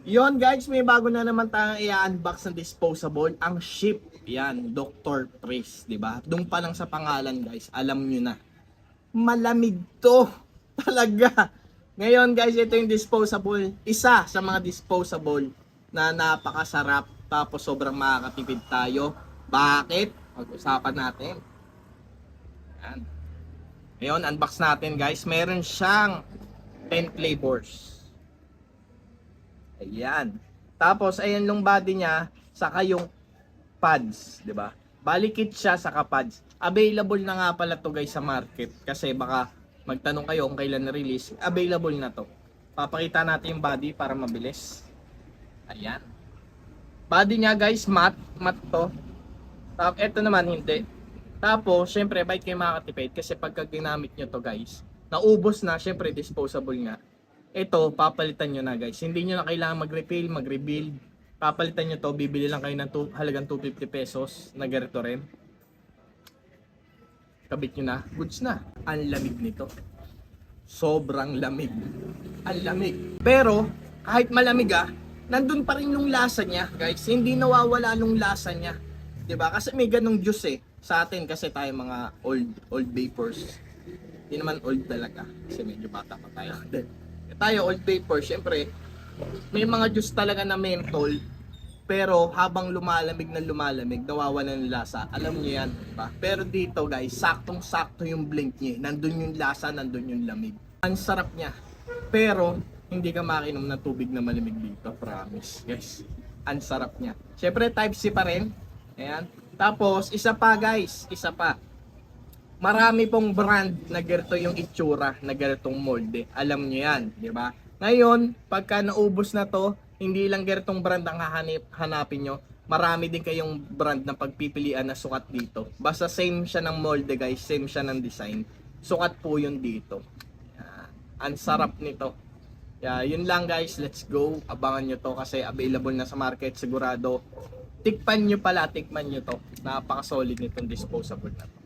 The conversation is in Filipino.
Yon guys, may bago na naman tayong i-unbox na disposable. Ang Ship. Yan, Dr. Pris, di ba? Doon pa lang sa pangalan guys, alam nyo na. Malamig to. Talaga. Ngayon guys, ito yung disposable. Isa sa mga disposable na napakasarap. Tapos sobrang makakatipid tayo. Bakit? Pag-usapan natin. Yan. Ngayon, unbox natin guys. Meron siyang 10 flavors. Ayan. Tapos, ayan yung body niya, saka yung pads, di ba? Balikit siya saka pads. Available na nga pala to guys sa market kasi baka magtanong kayo kung kailan na-release. Available na to. Papakita natin yung body para mabilis. Ayan. Body niya guys, matte to. Tapos, eto naman hindi. Tapos, syempre, bait kayo makakatipid kasi pagka ginamit nyo to guys, naubos na, syempre, disposable nga. Ito, papalitan nyo na guys. Hindi nyo na kailangan mag-refill, mag-rebuild. Papalitan nyo to, bibili lang kayo ng halagang 250 pesos na ganito rin. Kabit nyo na, goods na. Ang lamig nito. Sobrang lamig. Ang lamig. Pero, kahit malamig nandun pa rin yung lasa niya guys. Hindi nawawala nung lasa niya. 'Di ba? Kasi may ganong juice sa atin kasi tayo mga old vapors. Hindi naman old talaga kasi medyo bata pa tayo. Tayo old vapor, syempre may mga juice talaga na menthol pero habang lumalamig na lumalamig nawawalan ng lasa. Alam niyo yan, diba? Pero dito guys, saktong-sakto yung blend niya. Nandun yung lasa, nandun yung lamig. Ang sarap niya. Pero hindi ka makinom ng tubig na malamig dito, promise. Guys, ang sarap niya. Syempre type C pa rin. Ayan. Tapos isa pa guys, isa pa. Marami pong brand na ganito yung itsura, na ganitong molde. Alam nyo yan, di ba? Ngayon, pagka naubos na to, hindi lang ganitong brand ang hanapin nyo. Marami din kayong brand na pagpipilian na sukat dito. Basta same siya ng molde guys, same siya ng design. Sukat po yun dito. Yan. Ang sarap nito. Yun lang guys, let's go. Abangan nyo to kasi available na sa market sigurado. Tikman nyo to. Napaka solid nitong disposable na to.